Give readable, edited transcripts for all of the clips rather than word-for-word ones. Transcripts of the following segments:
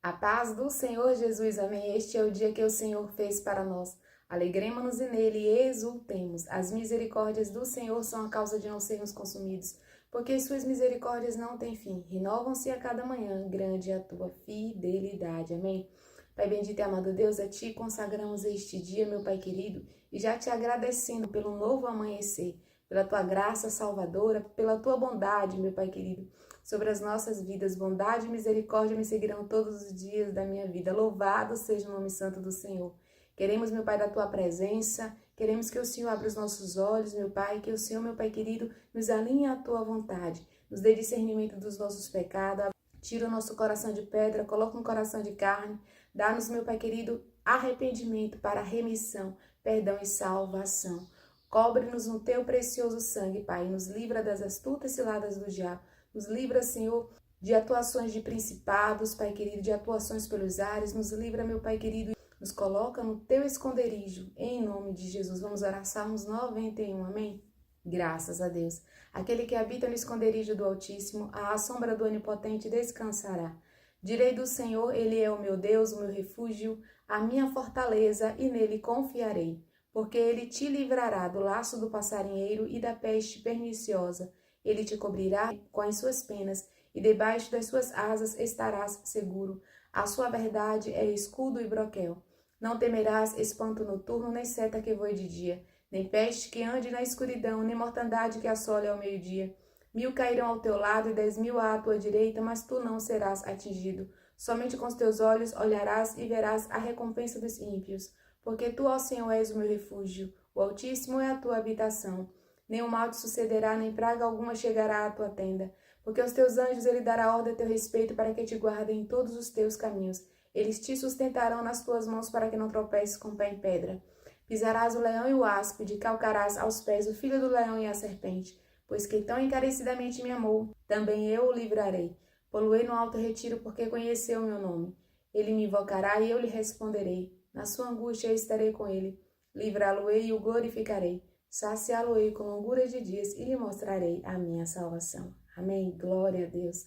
A paz do Senhor Jesus, amém. Este é o dia que o Senhor fez para nós. Alegremos-nos nele e exultemos. As misericórdias do Senhor são a causa de não sermos consumidos, porque suas misericórdias não têm fim. Renovam-se a cada manhã, grande é a tua fidelidade, amém. Pai bendito e amado Deus, a ti consagramos este dia, meu Pai querido, e já te agradecendo pelo novo amanhecer, pela tua graça salvadora, pela tua bondade, meu Pai querido, sobre as nossas vidas. Bondade e misericórdia me seguirão todos os dias da minha vida. Louvado seja o nome santo do Senhor. Queremos, meu Pai, da tua presença, queremos que o Senhor abra os nossos olhos, meu Pai, que o Senhor, meu Pai querido, nos alinhe à tua vontade, nos dê discernimento dos nossos pecados, tira o nosso coração de pedra, coloca um coração de carne, dá-nos, meu Pai querido, arrependimento para remissão, perdão e salvação. Cobre-nos no teu precioso sangue, Pai, nos livra das astutas ciladas do diabo. Nos livra, Senhor, de atuações de principados, Pai querido, de atuações pelos ares. Nos livra, meu Pai querido, nos coloca no teu esconderijo, em nome de Jesus. Vamos orar Salmos 91, amém? Graças a Deus. Aquele que habita no esconderijo do Altíssimo, à sombra do Onipotente descansará. Direi do Senhor, ele é o meu Deus, o meu refúgio, a minha fortaleza, e nele confiarei. Porque ele te livrará do laço do passarinheiro e da peste perniciosa. Ele te cobrirá com as suas penas, e debaixo das suas asas estarás seguro. A sua verdade é escudo e broquel. Não temerás espanto noturno, nem seta que voe de dia, nem peste que ande na escuridão, nem mortandade que assole ao meio-dia. 1000 cairão ao teu lado e 10.000 à tua direita, mas tu não serás atingido. Somente com os teus olhos olharás e verás a recompensa dos ímpios. Porque tu, ó Senhor, és o meu refúgio, o Altíssimo é a tua habitação. Nenhum mal te sucederá, nem praga alguma chegará à tua tenda. Porque aos teus anjos ele dará ordem a teu respeito para que te guardem em todos os teus caminhos. Eles te sustentarão nas tuas mãos para que não tropeces com o pé em pedra. Pisarás o leão e o áspide, calcarás aos pés o filho do leão e a serpente. Pois que tão encarecidamente me amou, também eu o livrarei. Poluei no alto retiro, porque conheceu o meu nome. Ele me invocará e eu lhe responderei. Na sua angústia eu estarei com ele. Livrá-lo-ei e o glorificarei. Saciá-lo-ei com longura de dias e lhe mostrarei a minha salvação. Amém. Glória a Deus.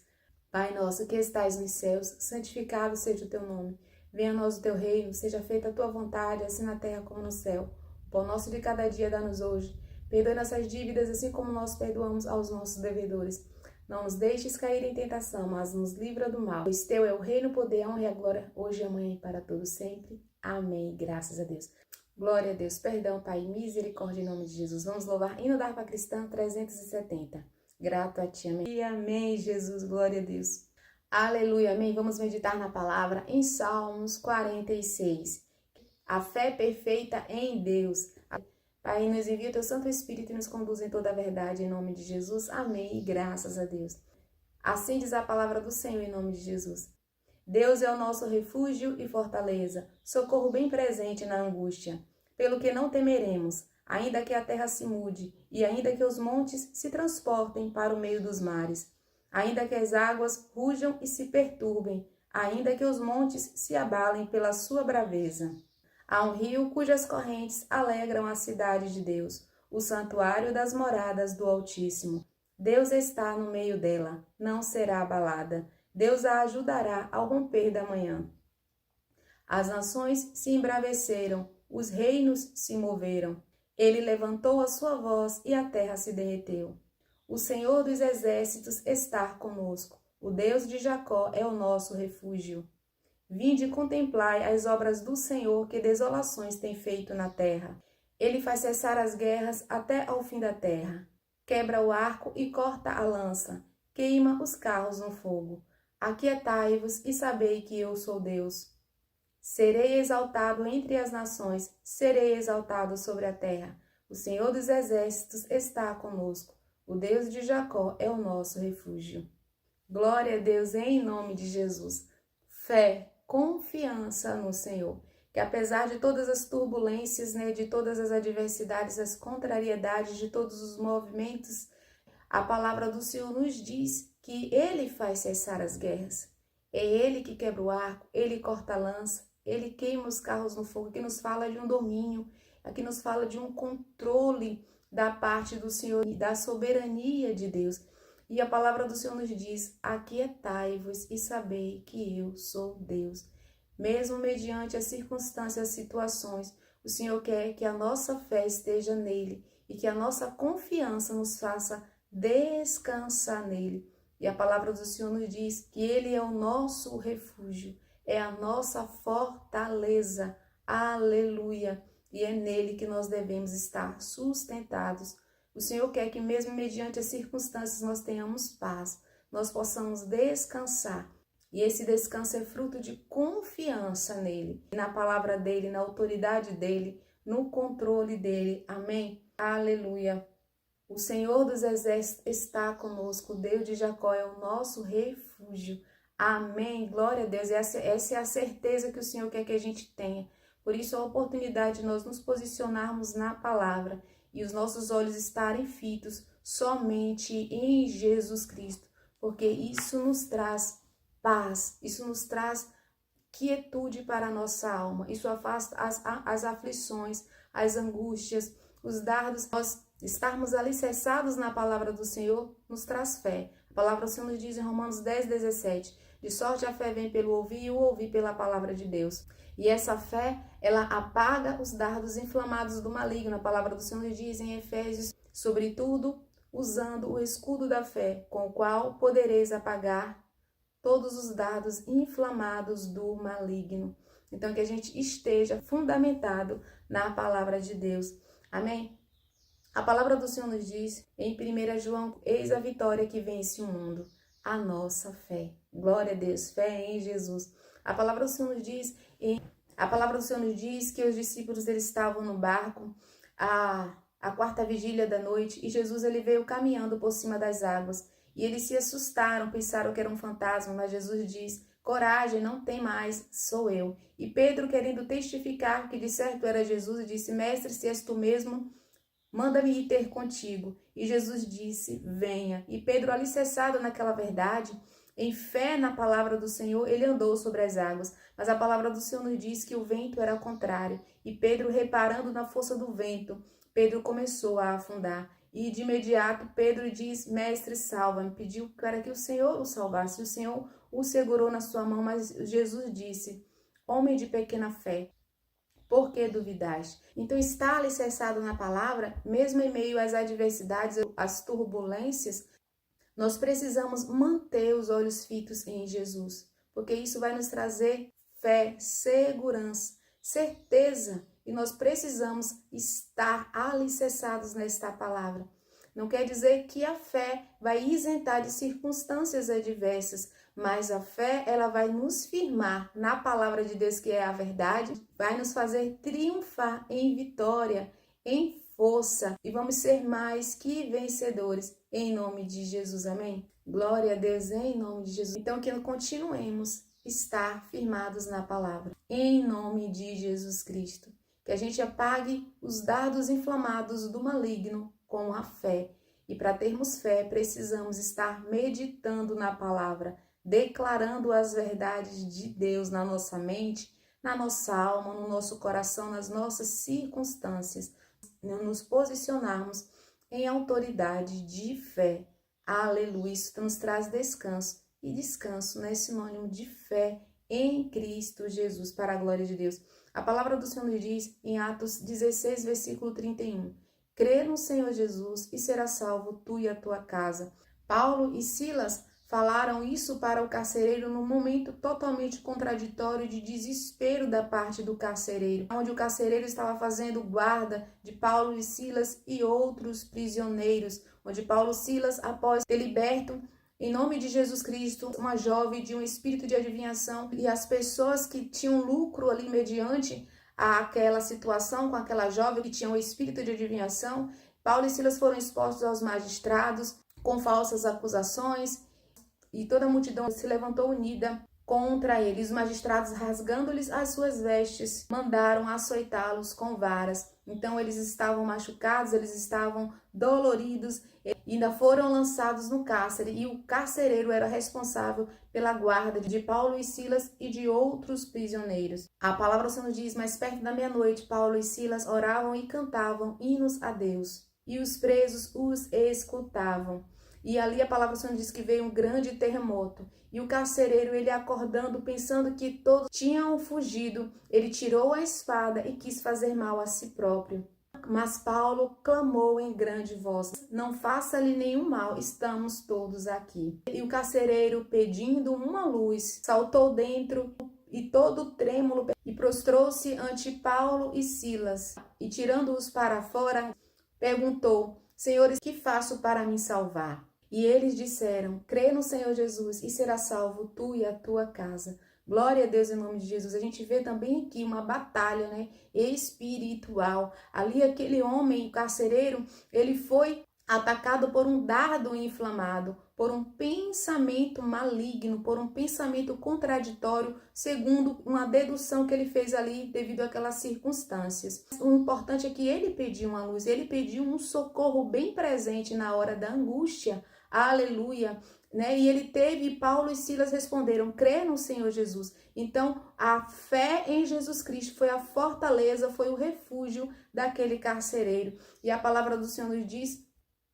Pai nosso que estais nos céus, santificado seja o teu nome. Venha a nós o teu reino, seja feita a tua vontade, assim na terra como no céu. O pão nosso de cada dia dá-nos hoje. Perdoe nossas dívidas, assim como nós perdoamos aos nossos devedores. Não nos deixes cair em tentação, mas nos livra do mal. Pois teu é o reino, o poder, a honra e a glória, hoje, amanhã e para todos sempre. Amém. Graças a Deus. Glória a Deus. Perdão, Pai, misericórdia em nome de Jesus. Vamos louvar hino da harpa cristã 370. Grato a ti, amém. E amém, Jesus. Glória a Deus. Aleluia, amém. Vamos meditar na palavra em Salmos 46. A fé perfeita em Deus. Pai, nos envia o teu Santo Espírito e nos conduz em toda a verdade, em nome de Jesus. Amém. E graças a Deus. Assim diz a palavra do Senhor, em nome de Jesus. Deus é o nosso refúgio e fortaleza, socorro bem presente na angústia. Pelo que não temeremos, ainda que a terra se mude, e ainda que os montes se transportem para o meio dos mares, ainda que as águas rujam e se perturbem, ainda que os montes se abalem pela sua braveza. Há um rio cujas correntes alegram a cidade de Deus, o santuário das moradas do Altíssimo. Deus está no meio dela, não será abalada. Deus a ajudará ao romper da manhã. As nações se embraveceram, os reinos se moveram. Ele levantou a sua voz e a terra se derreteu. O Senhor dos exércitos está conosco. O Deus de Jacó é o nosso refúgio. Vinde e contemplai as obras do Senhor, que desolações tem feito na terra. Ele faz cessar as guerras até ao fim da terra. Quebra o arco e corta a lança. Queima os carros no fogo. Aquietai-vos e sabei que eu sou Deus. Serei exaltado entre as nações, serei exaltado sobre a terra. O Senhor dos exércitos está conosco. O Deus de Jacó é o nosso refúgio. Glória a Deus em nome de Jesus. Fé, confiança no Senhor. Que apesar de todas as turbulências, de todas as adversidades, as contrariedades, de todos os movimentos, a palavra do Senhor nos diz que Ele faz cessar as guerras. É Ele que quebra o arco, Ele corta a lança, Ele queima os carros no fogo, que nos fala de um domínio, aqui nos fala de um controle da parte do Senhor e da soberania de Deus. E a palavra do Senhor nos diz: aquietai-vos e sabei que eu sou Deus. Mesmo mediante as circunstâncias, as situações, o Senhor quer que a nossa fé esteja nele e que a nossa confiança nos faça descansar nele. E a palavra do Senhor nos diz que ele é o nosso refúgio, é a nossa fortaleza. Aleluia! E é nele que nós devemos estar sustentados. O Senhor quer que mesmo mediante as circunstâncias nós tenhamos paz, nós possamos descansar. E esse descanso é fruto de confiança nele, na palavra dele, na autoridade dele, no controle dele. Amém? Aleluia! O Senhor dos Exércitos está conosco, o Deus de Jacó é o nosso refúgio. Amém, glória a Deus. Essa é a certeza que o Senhor quer que a gente tenha. Por isso, a oportunidade de nós nos posicionarmos na palavra e os nossos olhos estarem fitos somente em Jesus Cristo, porque isso nos traz paz, isso nos traz quietude para a nossa alma, isso afasta as aflições, as angústias, os dardos. Nós estarmos alicerçados na palavra do Senhor nos traz fé. A palavra do Senhor nos diz em Romanos 10:17, de sorte a fé vem pelo ouvir e o ouvir pela palavra de Deus. E essa fé, ela apaga os dardos inflamados do maligno. A palavra do Senhor nos diz em Efésios, sobretudo, usando o escudo da fé, com o qual podereis apagar todos os dardos inflamados do maligno. Então, que a gente esteja fundamentado na palavra de Deus. Amém? A palavra do Senhor nos diz em 1 João, eis a vitória que vence o mundo, a nossa fé. Glória a Deus, fé em Jesus. A palavra do Senhor nos diz que os discípulos eles estavam no barco, a quarta vigília da noite, e Jesus ele veio caminhando por cima das águas. E eles se assustaram, pensaram que era um fantasma, mas Jesus diz, coragem, não tem mais, sou eu. E Pedro, querendo testificar que de certo era Jesus, disse, mestre, se és tu mesmo, manda-me ir ter contigo. E Jesus disse, venha. E Pedro, alicerçado naquela verdade, em fé na palavra do Senhor, ele andou sobre as águas. Mas a palavra do Senhor nos diz que o vento era contrário. E Pedro, reparando na força do vento, Pedro começou a afundar. E de imediato Pedro diz, mestre, salva-me. Pediu para que o Senhor o salvasse. O Senhor o segurou na sua mão, mas Jesus disse, homem de pequena fé, por que duvidaste? Então, estar alicerçado na palavra, mesmo em meio às adversidades, às turbulências, nós precisamos manter os olhos fitos em Jesus, porque isso vai nos trazer fé, segurança, certeza, e nós precisamos estar alicerçados nesta palavra. Não quer dizer que a fé vai isentar de circunstâncias adversas, mas a fé, ela vai nos firmar na palavra de Deus, que é a verdade, vai nos fazer triunfar em vitória, em força, e vamos ser mais que vencedores, em nome de Jesus, amém? Glória a Deus, em nome de Jesus. Então, que continuemos estar firmados na palavra, em nome de Jesus Cristo. Que a gente apague os dardos inflamados do maligno com a fé. E para termos fé, precisamos estar meditando na palavra, declarando as verdades de Deus na nossa mente, na nossa alma, no nosso coração, nas nossas circunstâncias. Nos posicionarmos em autoridade de fé. Aleluia, isso nos traz descanso. E descanso não é sinônimo de fé em Cristo Jesus, para a glória de Deus. A palavra do Senhor nos diz em Atos 16, versículo 31. Crê no Senhor Jesus e será salvo tu e a tua casa. Paulo e Silas falaram isso para o carcereiro num momento totalmente contraditório de desespero da parte do carcereiro, onde o carcereiro estava fazendo guarda de Paulo e Silas e outros prisioneiros, onde Paulo e Silas, após ter liberto em nome de Jesus Cristo, uma jovem de um espírito de adivinhação, e as pessoas que tinham lucro ali mediante aquela situação com aquela jovem que tinha um espírito de adivinhação, Paulo e Silas foram expostos aos magistrados com falsas acusações, e toda a multidão se levantou unida contra eles. Os magistrados, rasgando-lhes as suas vestes, mandaram açoitá-los com varas. Então eles estavam machucados, eles estavam doloridos, e ainda foram lançados no cárcere, e o carcereiro era responsável pela guarda de Paulo e Silas e de outros prisioneiros. A palavra do Senhor diz, mais perto da meia-noite, Paulo e Silas oravam e cantavam hinos a Deus, e os presos os escutavam. E ali a palavra do Senhor diz que veio um grande terremoto. E o carcereiro, ele acordando, pensando que todos tinham fugido, ele tirou a espada e quis fazer mal a si próprio. Mas Paulo clamou em grande voz: não faça-lhe nenhum mal, estamos todos aqui. E o carcereiro, pedindo uma luz, saltou dentro e todo trêmulo e prostrou-se ante Paulo e Silas. E tirando-os para fora, perguntou: Senhores, que faço para me salvar? E eles disseram: crê no Senhor Jesus e será salvo tu e a tua casa. Glória a Deus em nome de Jesus. A gente vê também aqui uma batalha, né, espiritual. Ali aquele homem, o carcereiro, ele foi atacado por um dardo inflamado, por um pensamento maligno, por um pensamento contraditório, segundo uma dedução que ele fez ali devido àquelas circunstâncias. O importante é que ele pediu uma luz, ele pediu um socorro bem presente na hora da angústia. Aleluia! Né? E ele teve, Paulo e Silas responderam: crê no Senhor Jesus. Então, a fé em Jesus Cristo foi a fortaleza, foi o refúgio daquele carcereiro. E a palavra do Senhor nos diz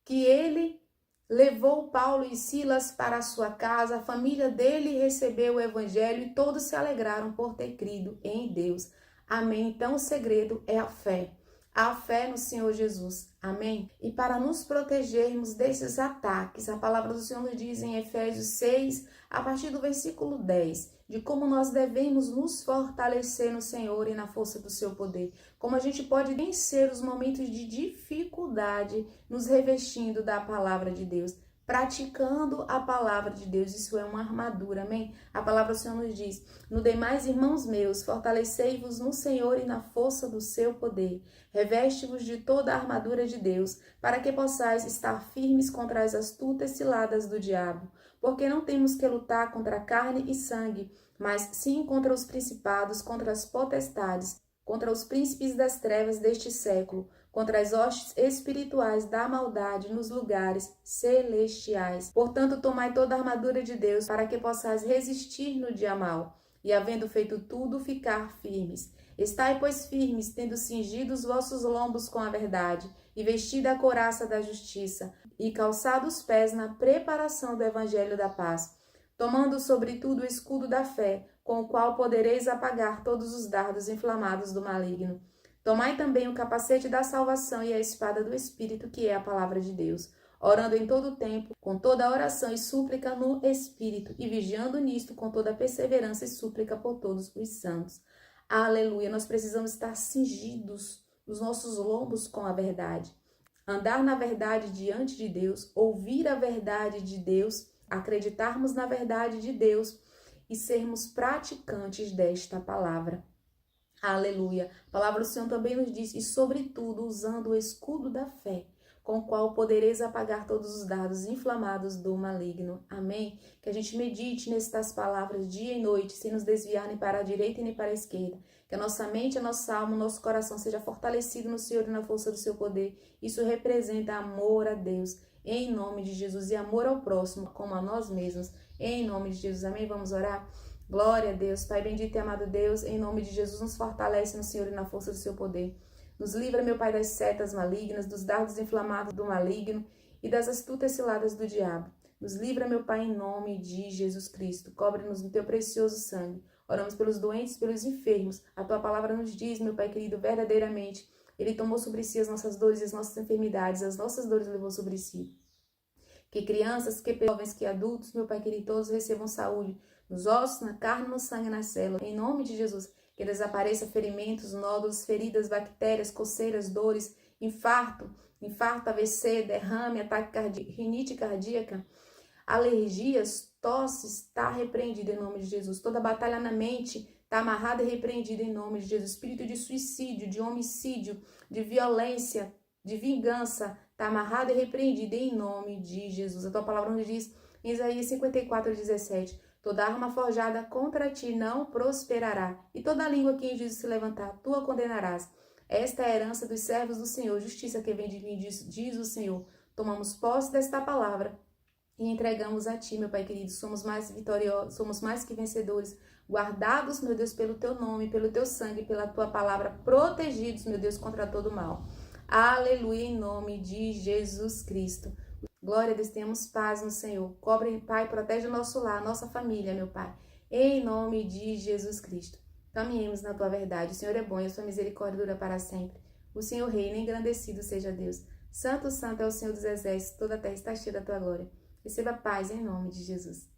que ele levou Paulo e Silas para a sua casa, a família dele recebeu o evangelho e todos se alegraram por ter crido em Deus. Amém? Então, o segredo é a fé. A fé no Senhor Jesus. Amém? E para nos protegermos desses ataques, a palavra do Senhor nos diz em Efésios 6, a partir do versículo 10, de como nós devemos nos fortalecer no Senhor e na força do seu poder. Como a gente pode vencer os momentos de dificuldade nos revestindo da palavra de Deus, praticando a palavra de Deus. Isso é uma armadura, amém? A palavra do Senhor nos diz: no demais, irmãos meus, fortalecei-vos no Senhor e na força do seu poder. Reveste-vos de toda a armadura de Deus, para que possais estar firmes contra as astutas ciladas do diabo. Porque não temos que lutar contra carne e sangue, mas sim contra os principados, contra as potestades, contra os príncipes das trevas deste século, contra as hostes espirituais da maldade nos lugares celestiais. Portanto, tomai toda a armadura de Deus, para que possais resistir no dia mau, e havendo feito tudo, ficar firmes. Estai, pois, firmes, tendo cingido os vossos lombos com a verdade, e vestida a couraça da justiça, e calçado os pés na preparação do evangelho da paz, tomando sobretudo o escudo da fé, com o qual podereis apagar todos os dardos inflamados do maligno. Tomai também o capacete da salvação e a espada do Espírito, que é a palavra de Deus, orando em todo o tempo, com toda oração e súplica no Espírito, e vigiando nisto com toda perseverança e súplica por todos os santos. Aleluia! Nós precisamos estar cingidos os nossos lombos com a verdade. Andar na verdade diante de Deus, ouvir a verdade de Deus, acreditarmos na verdade de Deus e sermos praticantes desta palavra. Aleluia! A palavra do Senhor também nos diz: e sobretudo usando o escudo da fé, com o qual podereis apagar todos os dardos inflamados do maligno. Amém? Que a gente medite nestas palavras dia e noite, sem nos desviar nem para a direita nem para a esquerda. Que a nossa mente, a nossa alma, o nosso coração seja fortalecido no Senhor e na força do seu poder. Isso representa amor a Deus, em nome de Jesus, e amor ao próximo, como a nós mesmos, em nome de Jesus. Amém? Vamos orar? Glória a Deus. Pai bendito e amado Deus, em nome de Jesus, nos fortalece no Senhor e na força do seu poder. Nos livra, meu Pai, das setas malignas, dos dardos inflamados do maligno e das astutas ciladas do diabo. Nos livra, meu Pai, em nome de Jesus Cristo. Cobre-nos no teu precioso sangue. Oramos pelos doentes, pelos enfermos. A tua palavra nos diz, meu Pai querido, verdadeiramente, ele tomou sobre si as nossas dores e as nossas enfermidades, as nossas dores levou sobre si. Que crianças, que jovens, que adultos, meu Pai querido, todos recebam saúde nos ossos, na carne, no sangue, nas células. Em nome de Jesus, que desapareça ferimentos, nódulos, feridas, bactérias, coceiras, dores, infarto, AVC, derrame, ataque cardíaco, rinite cardíaca, alergias, tosses, está repreendido em nome de Jesus. Toda batalha na mente está amarrada e repreendida em nome de Jesus. Espírito de suicídio, de homicídio, de violência, de vingança, está amarrado e repreendido em nome de Jesus. A tua palavra nos diz em Isaías 54:17, toda arma forjada contra ti não prosperará, e toda língua que em juízo se levantar, tu a condenarás. Esta é a herança dos servos do Senhor, justiça que vem de mim, diz o Senhor. Tomamos posse desta palavra e entregamos a ti, meu Pai querido. Somos mais vitoriosos, somos mais que vencedores, guardados, meu Deus, pelo teu nome, pelo teu sangue, pela tua palavra, protegidos, meu Deus, contra todo mal. Aleluia, em nome de Jesus Cristo. Glória a Deus, tenhamos paz no Senhor. Cobre, Pai, protege o nosso lar, nossa família, meu Pai. Em nome de Jesus Cristo. Caminhemos na tua verdade. O Senhor é bom e a sua misericórdia dura para sempre. O Senhor reina, engrandecido seja Deus. Santo, santo é o Senhor dos exércitos, toda a terra está cheia da tua glória. Receba paz em nome de Jesus.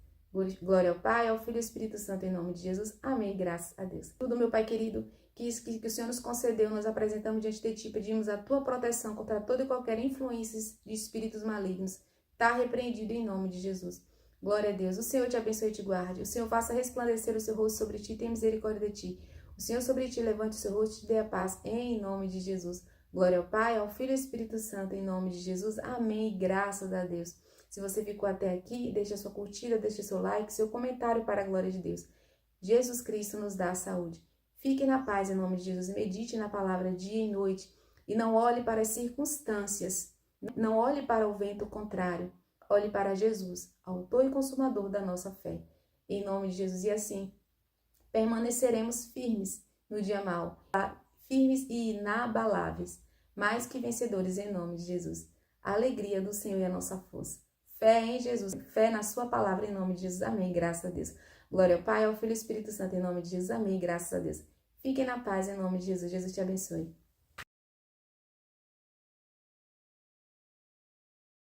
Glória ao Pai, ao Filho e ao Espírito Santo, em nome de Jesus. Amém. Graças a Deus. Tudo, meu Pai querido, que o Senhor nos concedeu, nós apresentamos diante de Ti, pedimos a Tua proteção contra toda e qualquer influência de espíritos malignos. Está repreendido em nome de Jesus. Glória a Deus. O Senhor te abençoe e te guarde. O Senhor faça resplandecer o seu rosto sobre ti e tenha misericórdia de ti. O Senhor sobre ti levante o seu rosto e te dê a paz, em nome de Jesus. Glória ao Pai, ao Filho e ao Espírito Santo, em nome de Jesus. Amém. Graças a Deus. Se você ficou até aqui, deixa sua curtida, deixa seu like, seu comentário para a glória de Deus. Jesus Cristo nos dá a saúde. Fique na paz em nome de Jesus. Medite na palavra dia e noite. E não olhe para as circunstâncias. Não olhe para o vento contrário. Olhe para Jesus, autor e consumador da nossa fé. Em nome de Jesus. E assim, permaneceremos firmes no dia mau. Firmes e inabaláveis. Mais que vencedores em nome de Jesus. A alegria do Senhor é a nossa força. Fé em Jesus, fé na sua palavra em nome de Jesus. Amém, graças a Deus. Glória ao Pai, ao Filho e ao Espírito Santo em nome de Jesus. Amém, graças a Deus. Fiquem na paz em nome de Jesus. Jesus te abençoe.